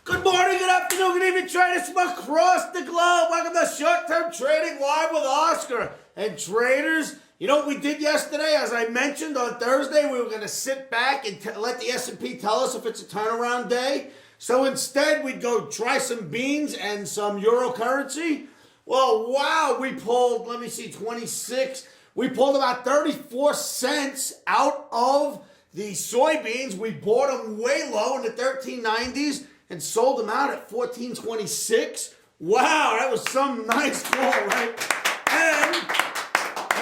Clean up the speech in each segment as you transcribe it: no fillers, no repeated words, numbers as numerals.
Good morning, good afternoon, good evening, traders from across the globe. Welcome to Short-Term Trading Live with Oscar. And traders, you know what we did yesterday? As I mentioned, on Thursday, we were going to sit back and let the S&P tell us if it's a turnaround day. So instead, we'd go try some beans and some euro currency. Well, wow, we pulled, 26. We pulled about 34 cents out of the soybeans. We bought them way low in the 1390s. And sold them out at 14.26. Wow, that was some nice call, right? And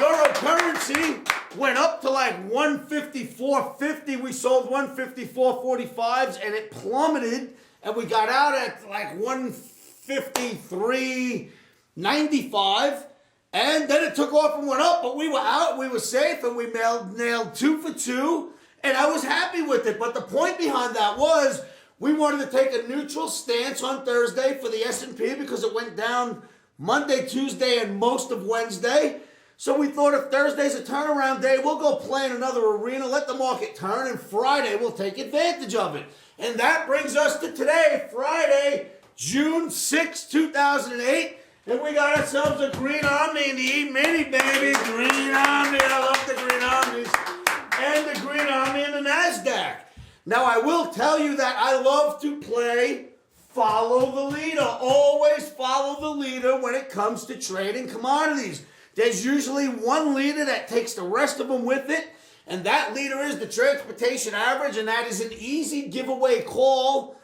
euro currency went up to like 154.50. We sold 154.45s and it plummeted. And we got out at like 153.95. And then it took off and went up, but we were out, we were safe, and we nailed 2 for 2. And I was happy with it. But the point behind that was, we wanted to take a neutral stance on Thursday for the S&P because it went down Monday, Tuesday, and most of Wednesday. So we thought if Thursday's a turnaround day, we'll go play in another arena, let the market turn, and Friday we'll take advantage of it. And that brings us to today, Friday, June 6, 2008. And we got ourselves a green Emini in the Emini, baby. Green Emini. I love the green Eminis. And the green Emini in the NASDAQ. Now, I will tell you that I love to play follow the leader. Always follow the leader when it comes to trading commodities. There's usually one leader that takes the rest of them with it, and that leader is the transportation average, and that is an easy giveaway call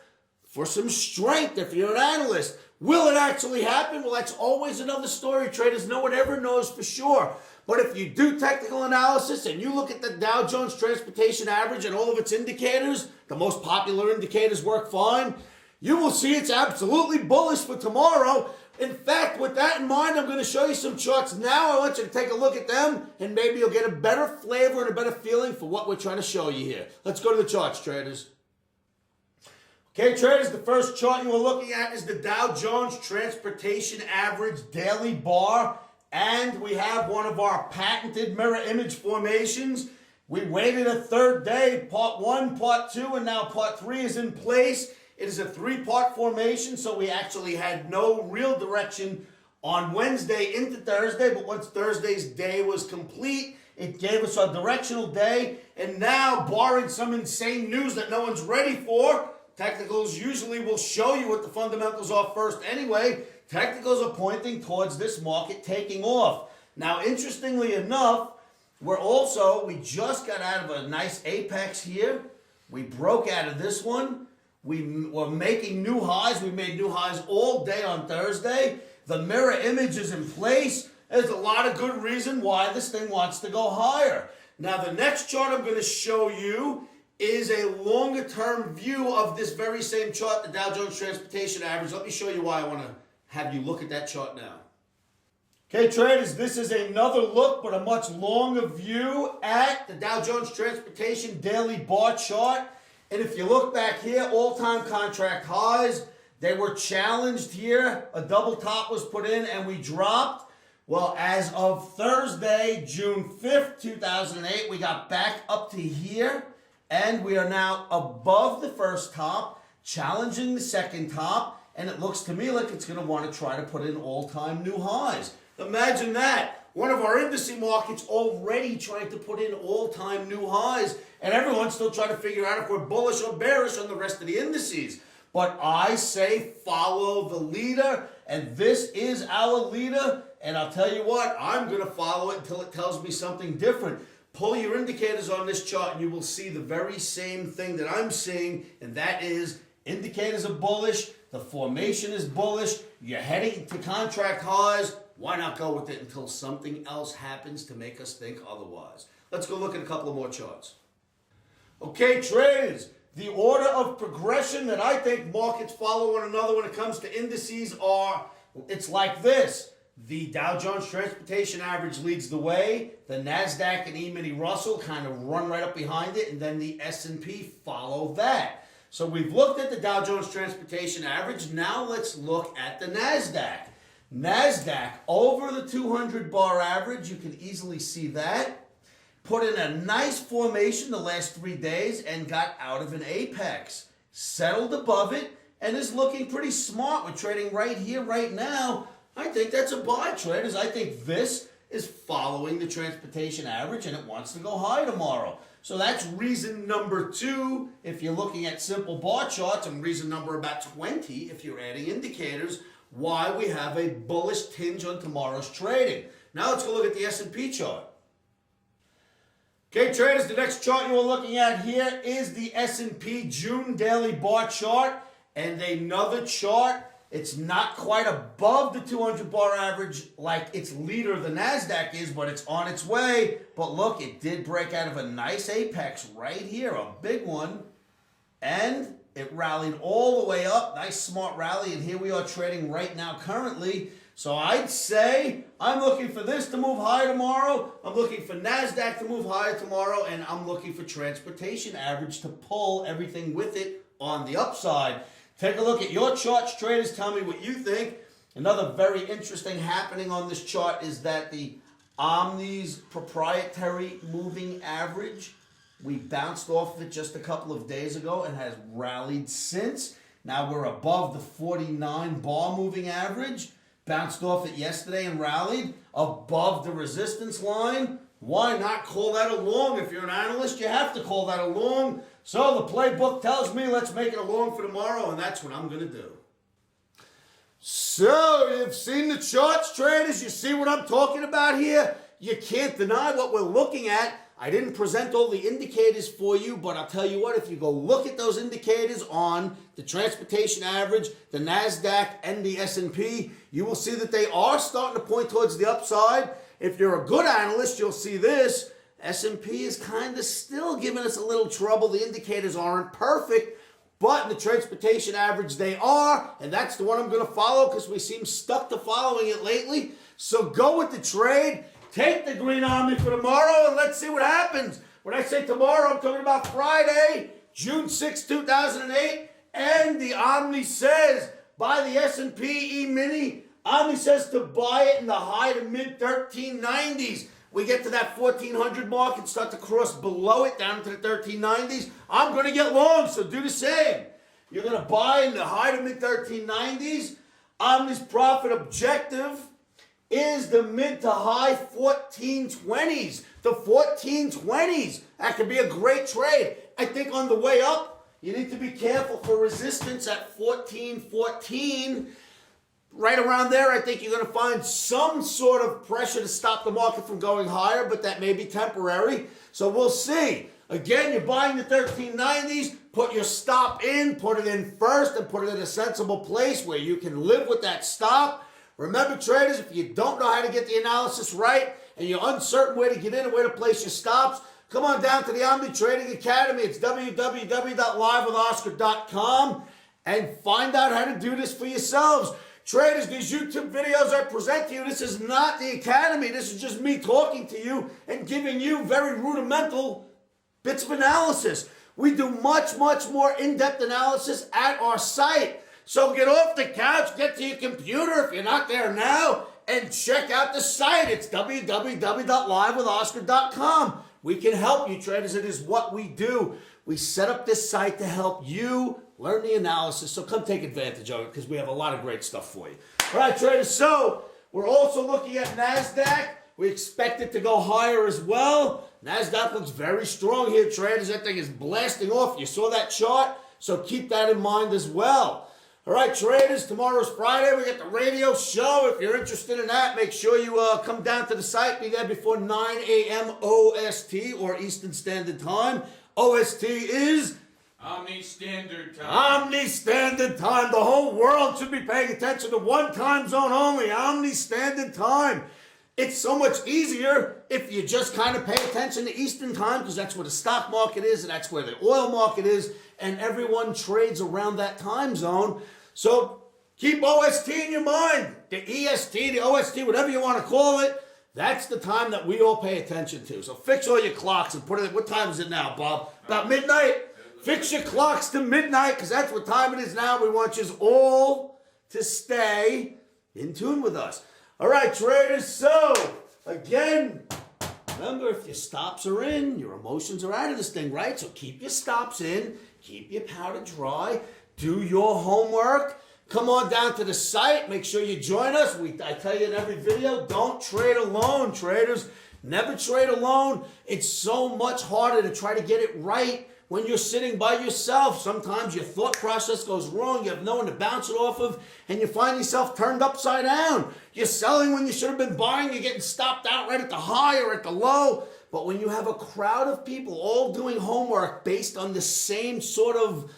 for some strength if you're an analyst. Will it actually happen? Well, that's always another story. Traders, no one ever knows for sure. But if you do technical analysis and you look at the Dow Jones Transportation Average and all of its indicators, the most popular indicators work fine, you will see it's absolutely bullish for tomorrow. In fact, with that in mind, I'm going to show you some charts now. I want you to take a look at them, and maybe you'll get a better flavor and a better feeling for what we're trying to show you here. Let's go to the charts, traders. Okay, traders, the first chart you are looking at is the Dow Jones Transportation Average Daily Bar. And we have one of our patented mirror image formations. We waited a third day, part 1, part 2, and now part 3 is in place. It is a 3-part formation, so we actually had no real direction on Wednesday into Thursday, but once Thursday's day was complete, it gave us our directional day. And now, barring some insane news that no one's ready for, technicals usually will show you what the fundamentals are first anyway. Technicals are pointing towards this market taking off. Now, interestingly enough, we just got out of a nice apex here. We broke out of this one. We were making new highs. We made new highs all day on Thursday. The mirror image is in place. There's a lot of good reason why this thing wants to go higher. Now, the next chart I'm going to show you is a longer term view of this very same chart, the Dow Jones Transportation Average. Let me show you why I want to have you look at that chart now. Okay, traders, this is another look, but a much longer view at the Dow Jones Transportation Daily Bar chart. And if you look back here, all-time contract highs, they were challenged here. A double top was put in and we dropped. Well, as of Thursday, June 5th, 2008, we got back up to here. And we are now above the first top, challenging the second top. And it looks to me like it's going to want to try to put in all-time new highs. Imagine that. One of our indice markets already trying to put in all-time new highs. And everyone's still trying to figure out if we're bullish or bearish on the rest of the indices. But I say follow the leader. And this is our leader. And I'll tell you what, I'm going to follow it until it tells me something different. Pull your indicators on this chart and you will see the very same thing that I'm seeing. And that is indicators are bullish. The formation is bullish. You're heading to contract highs. Why not go with it until something else happens to make us think otherwise? Let's go look at a couple of more charts. Okay, traders. The order of progression that I think markets follow one another when it comes to indices it's like this. The Dow Jones Transportation Average leads the way. The NASDAQ and Emini Russell kind of run right up behind it, and then the S&P follow that. So we've looked at the Dow Jones Transportation Average. Now let's look at the NASDAQ. NASDAQ over the 200 bar average. You can easily see that. Put in a nice formation the last 3 days and got out of an apex. Settled above it and is looking pretty smart. We're trading right here, right now. I think that's a buy, traders. I think this is following the transportation average, and it wants to go high tomorrow. So that's reason number 2 if you're looking at simple bar charts, and reason number about 20 if you're adding indicators, why we have a bullish tinge on tomorrow's trading. Now let's go look at the S&P chart. Okay, traders, the next chart you are looking at here is the S&P June daily bar chart, and another chart. It's not quite above the 200 bar average like its leader, the NASDAQ, is, but it's on its way. But look, it did break out of a nice apex right here, a big one. And it rallied all the way up. Nice, smart rally. And here we are trading right now currently. So I'd say I'm looking for this to move higher tomorrow. I'm looking for NASDAQ to move higher tomorrow. And I'm looking for transportation average to pull everything with it on the upside. Take a look at your charts, traders. Tell me what you think. Another very interesting happening on this chart is that the Omni's proprietary moving average, we bounced off of it just a couple of days ago and has rallied since. Now we're above the 49 bar moving average. Bounced off it yesterday and rallied above the resistance line. Why not call that a long? If you're an analyst, you have to call that a long. So the playbook tells me let's make it a long for tomorrow, and that's what I'm going to do. So you've seen the charts, traders. You see what I'm talking about here? You can't deny what we're looking at. I didn't present all the indicators for you, but I'll tell you what, if you go look at those indicators on the transportation average, the NASDAQ, and the S&P, you will see that they are starting to point towards the upside. If you're a good analyst, you'll see this. S&P is kind of still giving us a little trouble. The indicators aren't perfect, but in the transportation average, they are, and that's the one I'm going to follow because we seem stuck to following it lately. So go with the trade. Take the green Omni for tomorrow, and let's see what happens. When I say tomorrow, I'm talking about Friday, June 6, 2008, and the Omni says, buy the S&P Emini. Omni says to buy it in the high to mid 1390s. We get to that 1400 mark and start to cross below it down to the 1390s. I'm going to get long, so do the same. You're going to buy in the high to mid 1390s. Omni's profit objective is the mid to high 1420s. The 1420s. That could be a great trade. I think on the way up, you need to be careful for resistance at 1414. Right around there, I think you're going to find some sort of pressure to stop the market from going higher, but that may be temporary. So we'll see. Again, you're buying the 1390s. Put your stop in. Put it in first and put it in a sensible place where you can live with that stop. Remember, traders, if you don't know how to get the analysis right and you're uncertain where to get in and where to place your stops, come on down to the Omni Trading Academy. It's www.livewithoscar.com and find out how to do this for yourselves. Traders, these YouTube videos I present to you, this is not the academy. This is just me talking to you and giving you very rudimental bits of analysis. We do much, much more in-depth analysis at our site. So get off the couch, get to your computer if you're not there now, and check out the site. It's www.livewithoscar.com. We can help you, traders. It is what we do. We set up this site to help you learn the analysis, so come take advantage of it because we have a lot of great stuff for you. All right, traders, so we're also looking at NASDAQ. We expect it to go higher as well. NASDAQ looks very strong here, traders. That thing is blasting off. You saw that chart, so keep that in mind as well. All right, traders, tomorrow's Friday. We got the radio show. If you're interested in that, make sure you come down to the site. Be there before 9 a.m. OST, or Eastern Standard Time. OST is Omni Standard Time. Omni Standard Time. The whole world should be paying attention to one time zone only. Omni Standard Time. It's so much easier if you just kind of pay attention to Eastern Time because that's where the stock market is and that's where the oil market is, and everyone trades around that time zone. So keep OST in your mind. The EST, the OST, whatever you want to call it, that's the time that we all pay attention to. So fix all your clocks and put it, what time is it now, Bob? About midnight? Fix your clocks to midnight because that's what time it is now. We want you all to stay in tune with us. All right, traders, so again, remember, if your stops are in, your emotions are out of this thing, right? So keep your stops in, keep your powder dry. do your homework. Come on down to the site. Make sure you join us. I tell you in every video, don't trade alone, traders. Never trade alone. It's so much harder to try to get it right when you're sitting by yourself. Sometimes your thought process goes wrong. You have no one to bounce it off of, and you find yourself turned upside down. You're selling when you should have been buying. You're getting stopped out right at the high or at the low. But when you have a crowd of people all doing homework based on the same sort of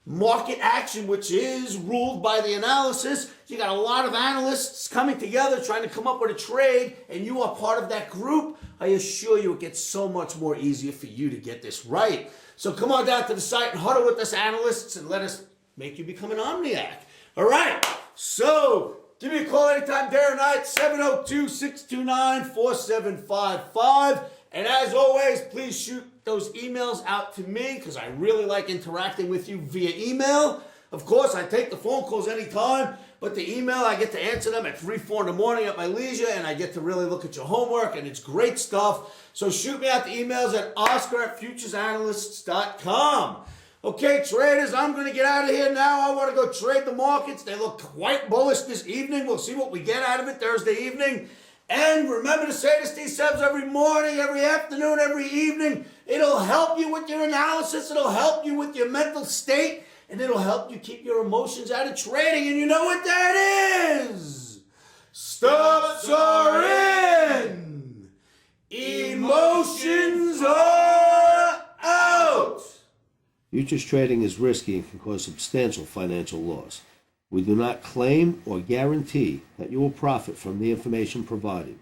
market action, which is ruled by the analysis, you got a lot of analysts coming together trying to come up with a trade, and you are part of that group. I assure you it gets so much more easier for you to get this right. So come on down to the site and huddle with us analysts and let us make you become an Omniac. All right, so give me a call anytime, day or night, 702-629-4755. And as always, please shoot those emails out to me because I really like interacting with you via email. Of course, I take the phone calls anytime, but the email, I get to answer them at 3, 4 in the morning at my leisure, and I get to really look at your homework, and it's great stuff. So shoot me out the emails at oscar@futuresanalysts.com. Okay, traders, I'm going to get out of here now. I want to go trade the markets. They look quite bullish this evening. We'll see what we get out of it Thursday evening. And remember to say this to yourselves every morning, every afternoon, every evening. It'll help you with your analysis. It'll help you with your mental state. And it'll help you keep your emotions out of trading. And you know what that is? Stops are in. Emotions are out. Futures trading is risky and can cause substantial financial loss. We do not claim or guarantee that you will profit from the information provided.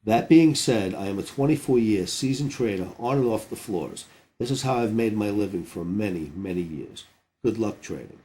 That being said, I am a 24-year seasoned trader on and off the floors. This is how I've made my living for many, many years. Good luck trading.